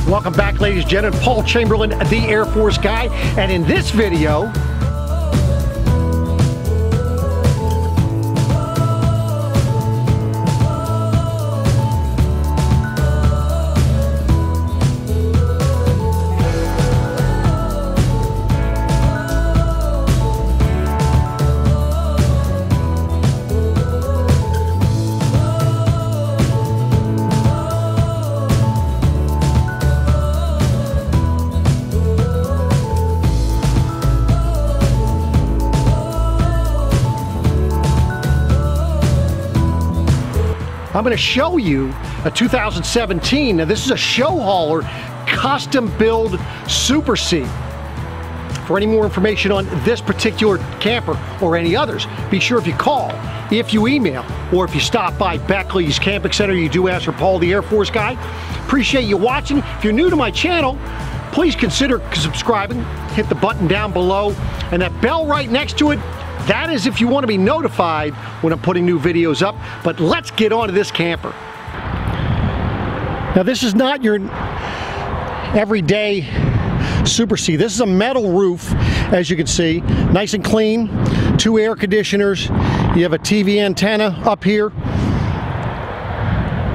Welcome back, ladies and gentlemen. Paul Chamberlain, the Air Force guy, and in this video, I'm going to show you a 2017. Now this is a show hauler, custom build Super C. For any more information on this particular camper or any others, be sure if you call, if you email, or if you stop by Beckley's Camping Center, you do ask for Paul the Air Force guy. Appreciate you watching. If you're new to my channel, please consider subscribing. Hit the button down below and that bell right next to it. That is if you want to be notified when I'm putting new videos up. But let's get on to this camper. Now this is not your everyday Super C. This is a metal roof, as you can see. Nice and clean. 2 air conditioners. You have a TV antenna up here.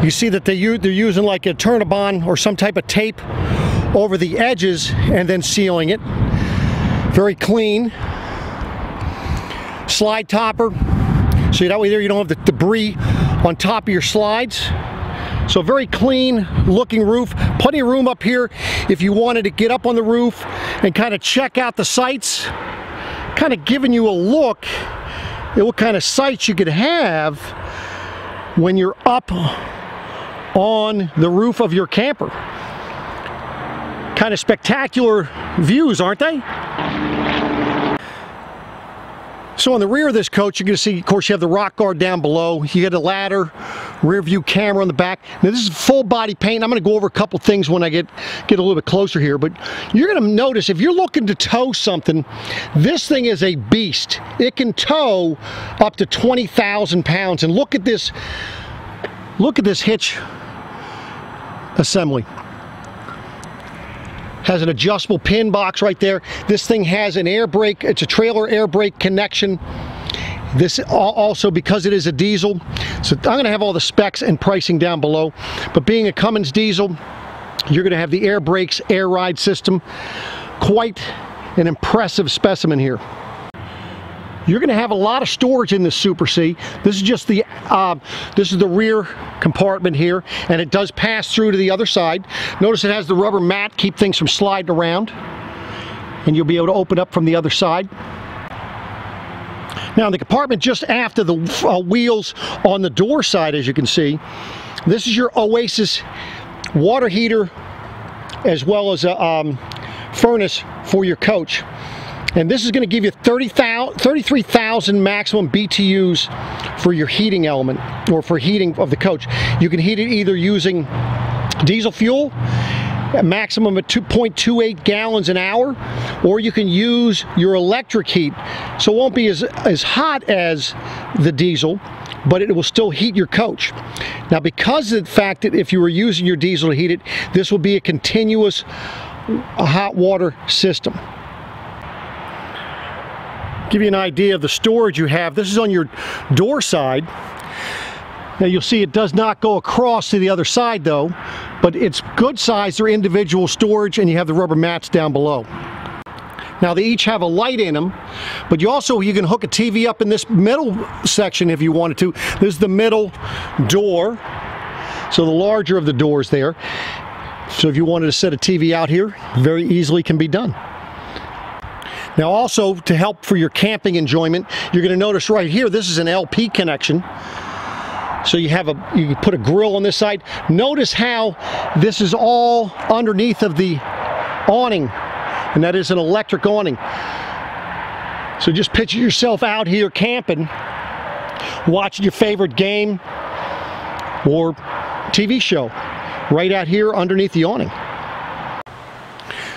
You see that they're using like a Turnabon or some type of tape over the edges and then sealing it. Very clean. Slide topper, so that way there you don't have the debris on top of your slides. So very clean looking roof. Plenty of room up here if you wanted to get up on the roof and kind of check out the sights. Kind of giving you a look at what kind of sights you could have when you're up on the roof of your camper. Kind of spectacular views, aren't they? So on the rear of this coach, you're going to see, of course, you have the rock guard down below. You get a ladder, rear view camera on the back. Now this is full body paint. I'm going to go over a couple things when I get a little bit closer here. But you're going to notice if you're looking to tow something, this thing is a beast. It can tow up to 20,000 pounds. And look at this hitch assembly. Has an adjustable pin box right there. This thing has an air brake. It's a trailer air brake connection. This also, because it is a diesel, so I'm going to have all the specs and pricing down below. But being a Cummins diesel, you're going to have the air brakes, air ride system. Quite an impressive specimen here. You're going to have a lot of storage in this Super C. This is just the rear compartment here, and it does pass through to the other side. Notice it has the rubber mat, keep things from sliding around, and you'll be able to open up from the other side. Now in the compartment just after the wheels on the door side, as you can see, this is your Oasis water heater as well as a furnace for your coach. And this is going to give you 33,000 maximum BTUs for your heating element, or for heating of the coach. You can heat it either using diesel fuel, a maximum of 2.28 gallons an hour, or you can use your electric heat. So it won't be as hot as the diesel, but it will still heat your coach. Now because of the fact that if you were using your diesel to heat it, this will be a continuous hot water system. Give you an idea of the storage you have. This is on your door side. Now you'll see it does not go across to the other side though, but it's good size. They're individual storage, and you have the rubber mats down below. Now they each have a light in them, but you can hook a TV up in this middle section if you wanted to. This is the middle door, so the larger of the doors there. So if you wanted to set a TV out here, very easily can be done. Now also, to help for your camping enjoyment, you're going to notice right here, this is an LP connection. So you can put a grill on this side. Notice how this is all underneath of the awning, and that is an electric awning. So just picture yourself out here camping, watching your favorite game or TV show right out here underneath the awning.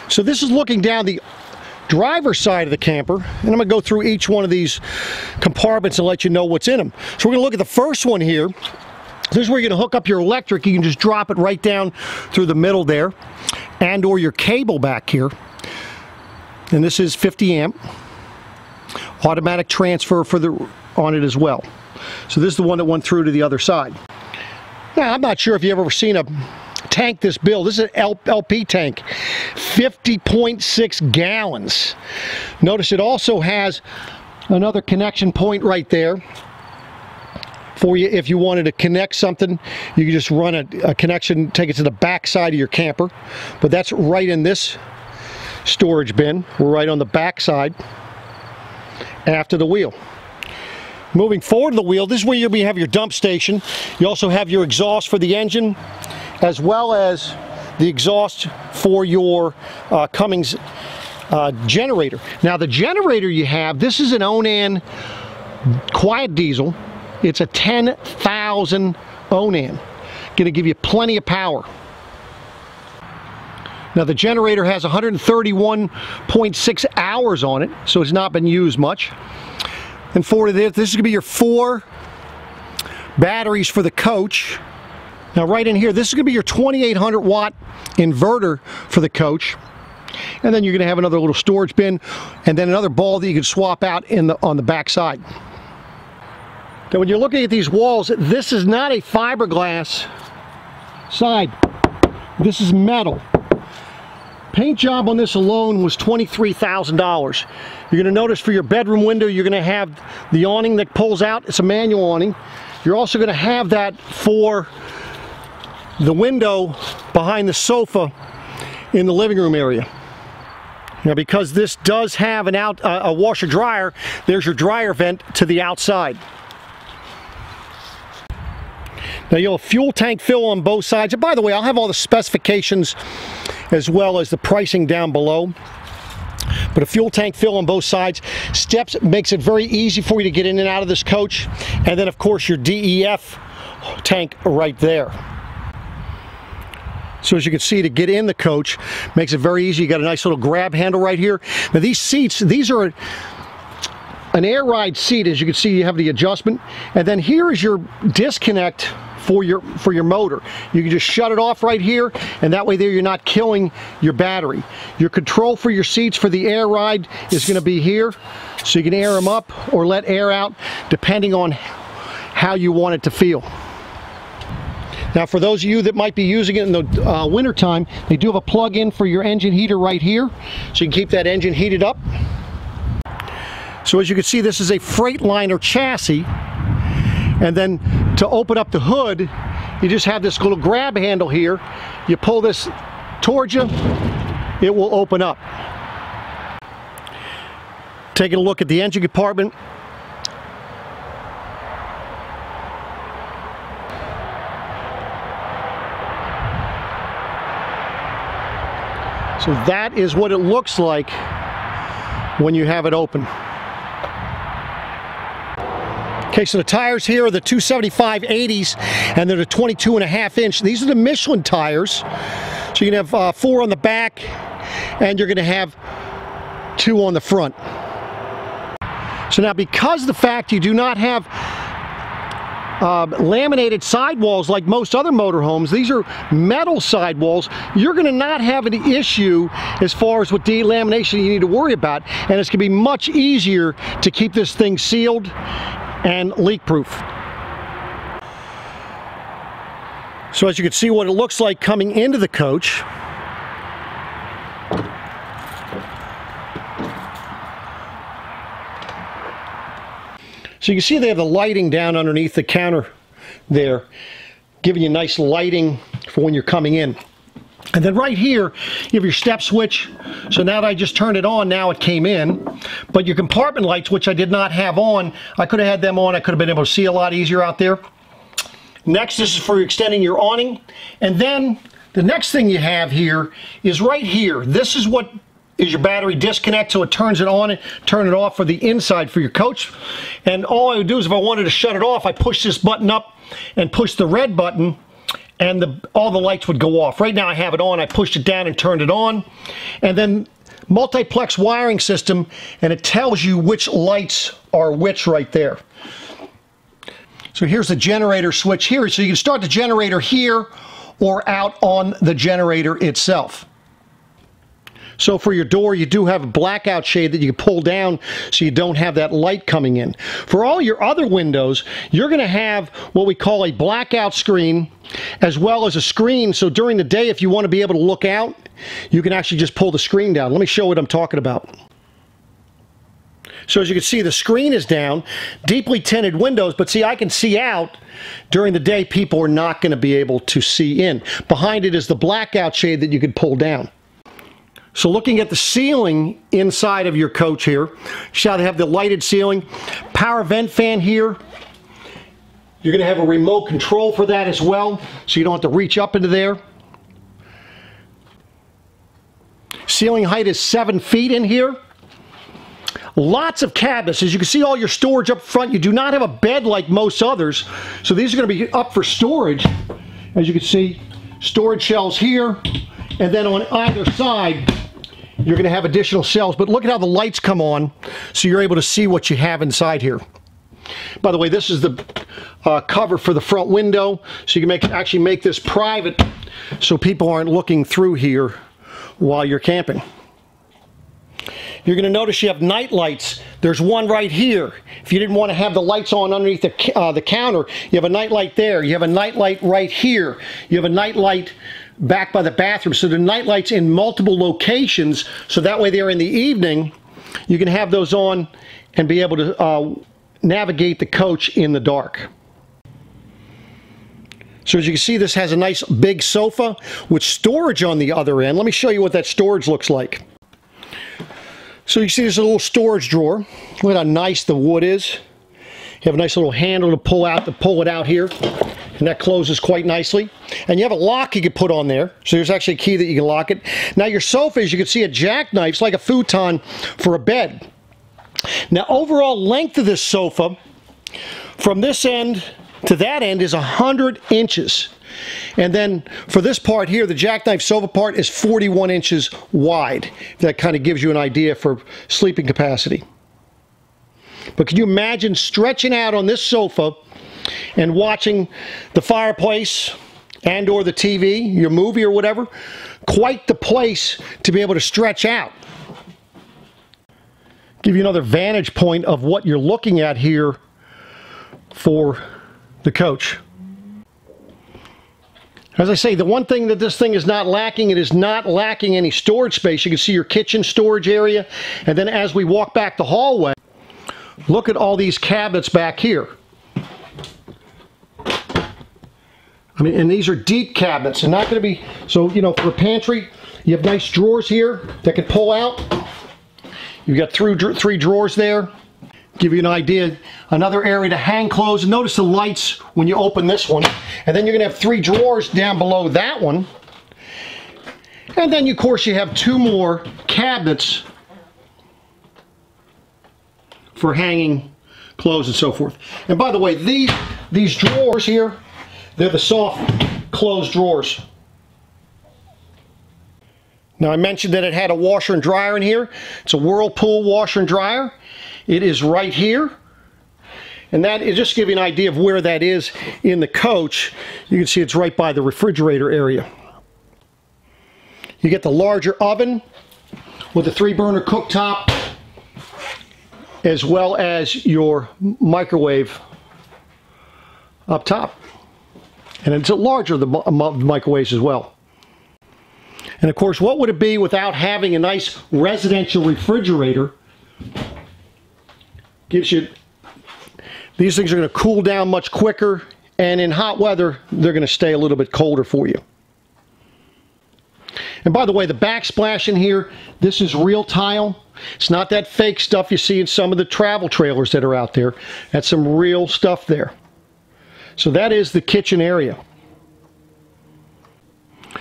So this is looking down the driver's side of the camper, and I'm going to go through each one of these compartments and let you know what's in them. So we're going to look at the first one here. This is where you're going to hook up your electric. You can just drop it right down through the middle there. and or your cable back here. And this is 50 amp. Automatic transfer on it as well. So this is the one that went through to the other side. Now, I'm not sure if you've ever seen a tank this build. This is an LP tank, 50.6 gallons. Notice it also has another connection point right there for you. If you wanted to connect something, you could just run a connection, take it to the back side of your camper. But that's right in this storage bin. We're right on the back side after the wheel. Moving forward to the wheel, this is where you have your dump station. You also have your exhaust for the engine, as well as the exhaust for your Cummins generator. Now the generator you have, this is an Onan quiet diesel. It's a 10,000 Onan. Going to give you plenty of power. Now the generator has 131.6 hours on it, so it's not been used much. And for this is going to be your 4 batteries for the coach. Now right in here, this is going to be your 2800 watt inverter for the coach. And then you're going to have another little storage bin, and then another ball that you can swap out on the back side. Now when you're looking at these walls, this is not a fiberglass side. This is metal. Paint job on this alone was $23,000. You're going to notice for your bedroom window, you're going to have the awning that pulls out. It's a manual awning. You're also going to have that for the window behind the sofa in the living room area. Now because this does have a washer dryer, there's your dryer vent to the outside. Now you'll have fuel tank fill on both sides. And by the way, I'll have all the specifications as well as the pricing down below. But a fuel tank fill on both sides. Steps makes it very easy for you to get in and out of this coach. And then of course your DEF tank right there. So as you can see, to get in the coach makes it very easy. You got a nice little grab handle right here. Now these seats, these are an air ride seat. As you can see, you have the adjustment. And then here is your disconnect for your motor. You can just shut it off right here, and that way there you're not killing your battery. Your control for your seats for the air ride is going to be here, so you can air them up or let air out depending on how you want it to feel. Now for those of you that might be using it in the winter time, they do have a plug-in for your engine heater right here, so you can keep that engine heated up. So as you can see, this is a Freightliner chassis. And then to open up the hood, you just have this little grab handle here. You pull this towards you, it will open up. Taking a look at the engine compartment. So that is what it looks like when you have it open. Okay, so the tires here are the 275/80s, and they're the 22.5 inch. These are the Michelin tires. So you can have 4 on the back, and you're going to have 2 on the front. So now, because of the fact you do not have laminated sidewalls like most other motorhomes, these are metal sidewalls, you're going to not have an issue as far as what delamination you need to worry about, and it's going to be much easier to keep this thing sealed and leak-proof. So as you can see what it looks like coming into the coach. So you can see they have the lighting down underneath the counter there, giving you nice lighting for when you're coming in. And then right here, you have your step switch. So now that I just turned it on, now it came in. But your compartment lights, which I did not have on, I could have had them on. I could have been able to see a lot easier out there. Next, this is for extending your awning. And then the next thing you have here is right here. This is what is your battery disconnect, so it turns it on and turn it off for the inside for your coach. And all I would do is if I wanted to shut it off, I push this button up and push the red button, and all the lights would go off. Right now I have it on, I pushed it down and turned it on. And then multiplex wiring system, and it tells you which lights are which right there. So here's the generator switch here. So you can start the generator here or out on the generator itself. So for your door, you do have a blackout shade that you can pull down so you don't have that light coming in. For all your other windows, you're going to have what we call a blackout screen as well as a screen. So during the day, if you want to be able to look out, you can actually just pull the screen down. Let me show what I'm talking about. So as you can see, the screen is down, deeply tinted windows, but see, I can see out. During the day, people are not going to be able to see in. Behind it is the blackout shade that you could pull down. So looking at the ceiling inside of your coach here, shall they have the lighted ceiling, power vent fan here. You're going to have a remote control for that as well, so you don't have to reach up into there. Ceiling height is 7 feet in here. Lots of cabinets. As you can see, all your storage up front. You do not have a bed like most others, so these are going to be up for storage. As you can see, storage shelves here, and then on either side, you're going to have additional shelves. But look at how the lights come on, so you're able to see what you have inside here. By the way, this is the cover for the front window, so you can actually make this private so people aren't looking through here while you're camping. You're going to notice you have night lights. There's one right here. If you didn't want to have the lights on underneath the counter, you have a night light there. You have a night light right here. You have a night light back by the bathroom. So the night lights in multiple locations, so that way there in the evening, you can have those on and be able to navigate the coach in the dark. So as you can see, this has a nice big sofa with storage on the other end. Let me show you what that storage looks like. So you see there's a little storage drawer. Look at how nice the wood is. You have a nice little handle to pull it out here, and that closes quite nicely. And you have a lock you can put on there, so there's actually a key that you can lock it. Now your sofa, as you can see, a jackknife. It's like a futon for a bed. Now overall length of this sofa from this end to that end is 100 inches. And then for this part here, the jackknife sofa part is 41 inches wide. That kind of gives you an idea for sleeping capacity. But can you imagine stretching out on this sofa and watching the fireplace and or the TV, your movie or whatever? Quite the place to be able to stretch out. Give you another vantage point of what you're looking at here for the coach. As I say, the one thing that this thing is not lacking, it is not lacking any storage space. You can see your kitchen storage area, and then as we walk back the hallway, look at all these cabinets back here. I mean, and these are deep cabinets, and not going to be, so, you know, for a pantry, you have nice drawers here that can pull out. You've got three drawers there. Give you an idea, another area to hang clothes. And notice the lights when you open this one. And then you're going to have 3 drawers down below that one. And then, of course, you have 2 more cabinets for hanging clothes and so forth. And by the way, these drawers here, they're the soft closed drawers. Now, I mentioned that it had a washer and dryer in here. It's a Whirlpool washer and dryer. It is right here, and that is just to give you an idea of where that is in the coach. You can see it's right by the refrigerator area. You get the larger oven with a 3-burner cooktop, as well as your microwave up top. And it's larger, the microwaves as well. And of course, what would it be without having a nice residential refrigerator? Gives you, these things are going to cool down much quicker, and in hot weather they're going to stay a little bit colder for you. And by the way, the backsplash in here, this is real tile. It's not that fake stuff you see in some of the travel trailers that are out there. That's some real stuff there. So that is the kitchen area.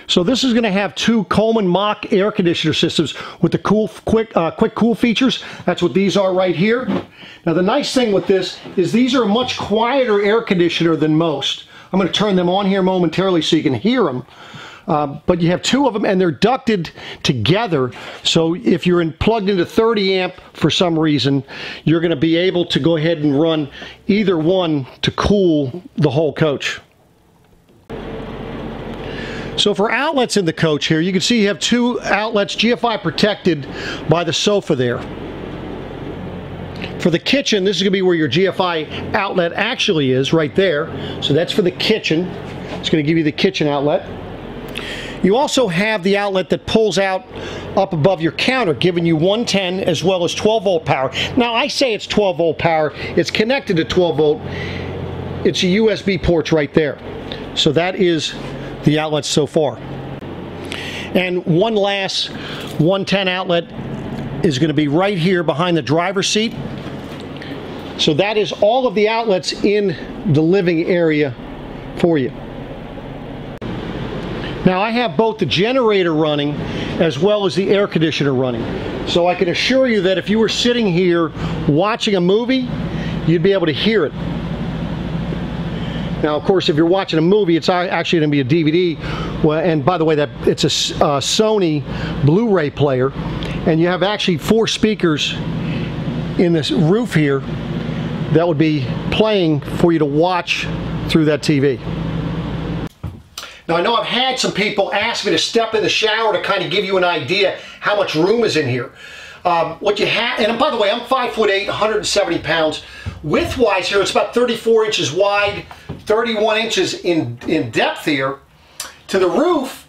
So this is going to have 2 Coleman Mach air conditioner systems with the quick cool features. That's what these are right here. Now the nice thing with this is these are a much quieter air conditioner than most. I'm going to turn them on here momentarily so you can hear them. But you have 2 of them, and they're ducted together. So if you're plugged into 30 amp for some reason, you're going to be able to go ahead and run either one to cool the whole coach. So for outlets in the coach here, you can see you have two outlets GFI protected by the sofa there. For the kitchen, this is going to be where your GFI outlet actually is, right there. So that's for the kitchen. It's going to give you the kitchen outlet. You also have the outlet that pulls out up above your counter, giving you 110 as well as 12 volt power. Now I say it's 12 volt power. It's connected to 12 volt. It's a USB port right there. So that is the outlet so far. And one last 110 outlet is going to be right here behind the driver's seat. So that is all of the outlets in the living area for you. Now I have both the generator running as well as the air conditioner running. So I can assure you that if you were sitting here watching a movie, you'd be able to hear it. Now, of course, if you're watching a movie, it's actually going to be a DVD. Well, and by the way, it's a Sony Blu-ray player. And you have actually 4 speakers in this roof here that would be playing for you to watch through that TV. Now, I know I've had some people ask me to step in the shower to kind of give you an idea how much room is in here. What you have, and by the way, I'm 5'8", 170 pounds. Width-wise here, it's about 34 inches wide, 31 inches in depth here. To the roof,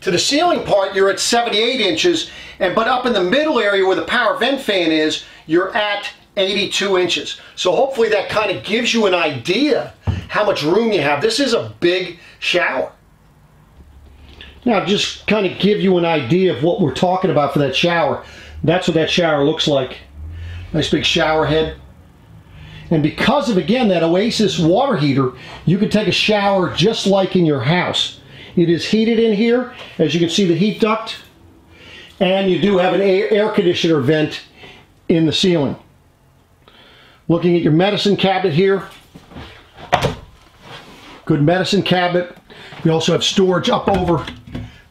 to the ceiling part, you're at 78 inches, but up in the middle area where the power vent fan is, you're at 82 inches. So hopefully that kind of gives you an idea how much room you have. This is a big shower. Now, just kind of give you an idea of what we're talking about for that shower. That's what that shower looks like. Nice big shower head. And because of, again, that Oasis water heater, you can take a shower just like in your house. It is heated in here, as you can see the heat duct, and you do have an air conditioner vent in the ceiling. Looking at your medicine cabinet here, good medicine cabinet. We also have storage up over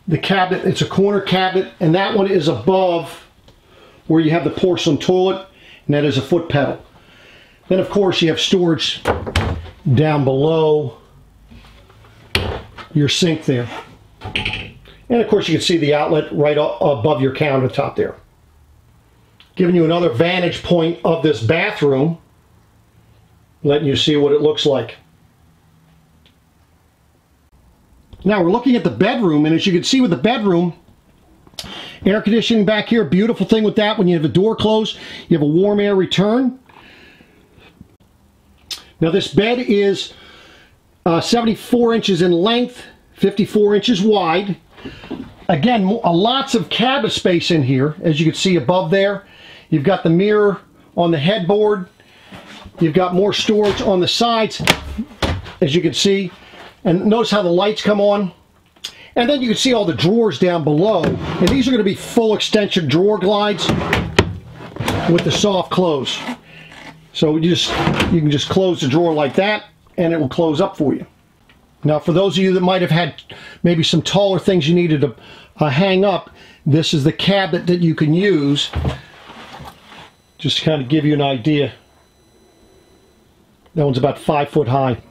the cabinet. It's a corner cabinet, and that one is above where you have the porcelain toilet, and that is a foot pedal. Then of course you have storage down below your sink there. And of course you can see the outlet right above your countertop there. Giving you another vantage point of this bathroom, letting you see what it looks like. Now we're looking at the bedroom, and as you can see with the bedroom, air conditioning back here, beautiful thing with that. When you have the door closed, you have a warm air return. Now this bed is 74 inches in length, 54 inches wide. Again, lots of cabinet space in here. As you can see above there, you've got the mirror on the headboard. You've got more storage on the sides, as you can see. And notice how the lights come on. And then you can see all the drawers down below. And these are going to be full extension drawer glides with the soft close. So you can just close the drawer like that, and it will close up for you. Now, for those of you that might have had maybe some taller things you needed to hang up, this is the cabinet that you can use. Just to kind of give you an idea. That one's about 5 foot high.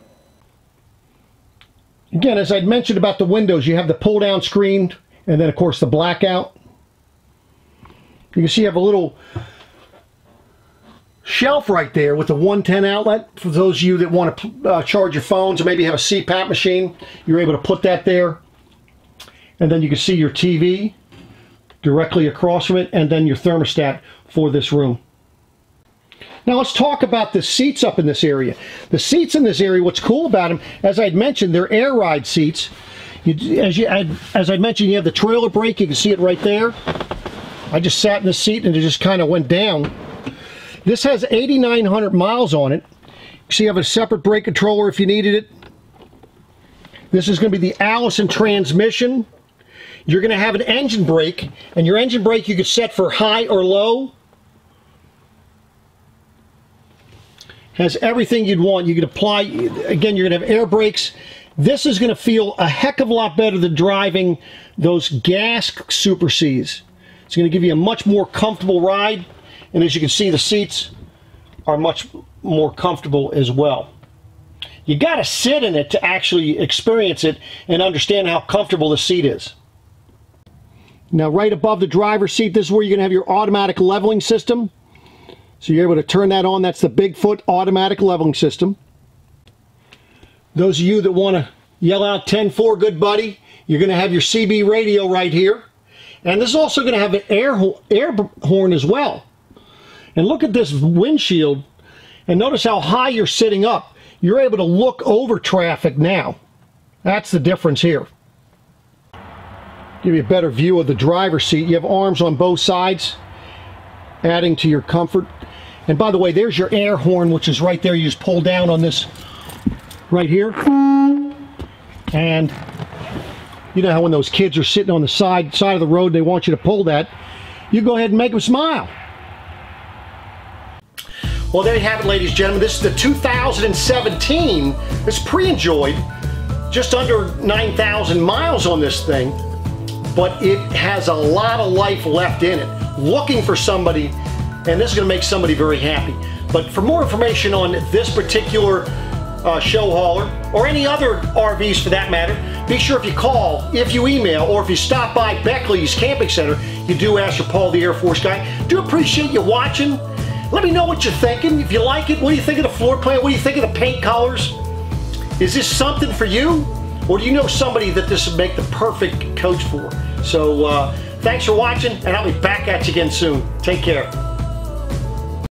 Again, as I'd mentioned about the windows, you have the pull-down screen, and then of course the blackout. You can see you have a little shelf right there with the 110 outlet. For those of you that want to charge your phones or maybe have a CPAP machine, you're able to put that there. And then you can see your TV directly across from it, and then your thermostat for this room. Now let's talk about the seats up in this area. The seats in this area, what's cool about them, as I'd mentioned, they're air ride seats. As I mentioned, you have the trailer brake. You can see it right there. I just sat in the seat and it just kind of went down. This has 8,900 miles on it. So you have a separate brake controller if you needed it. This is going to be the Allison transmission. You're going to have an engine brake, and your engine brake you can set for high or low. Has everything you'd want. You can apply, again, you're going to have air brakes. This is going to feel a heck of a lot better than driving those gas Super Cs. It's going to give you a much more comfortable ride. And as you can see, the seats are much more comfortable as well. You got to sit in it to actually experience it and understand how comfortable the seat is. Now right above the driver's seat, this is where you're going to have your automatic leveling system. So you're able to turn that on. That's the Bigfoot automatic leveling system. Those of you that want to yell out 10-4 good buddy, you're going to have your CB radio right here. And this is also going to have an air horn as well. And look at this windshield and notice how high you're sitting up. You're able to look over traffic now. That's the difference here. Give you a better view of the driver's seat. You have arms on both sides, adding to your comfort. And by the way, there's your air horn, which is right there. You just pull down on this right here. And you know how when those kids are sitting on the side of the road, they want you to pull that. You go ahead and make them smile. Well, there you have it, ladies and gentlemen. This is the 2017. It's pre-enjoyed. Just under 9,000 miles on this thing. But it has a lot of life left in it. Looking for somebody, and this is going to make somebody very happy. But for more information on this particular show hauler, or any other RVs for that matter, be sure if you call, if you email, or if you stop by Beckley's Camping Center, you do ask for Paul the Air Force guy. Do appreciate you watching. Let me know what you're thinking. If you like it, what do you think of the floor plan? What do you think of the paint colors? Is this something for you? Or do you know somebody that this would make the perfect coach for? So thanks for watching, and I'll be back at you again soon. Take care.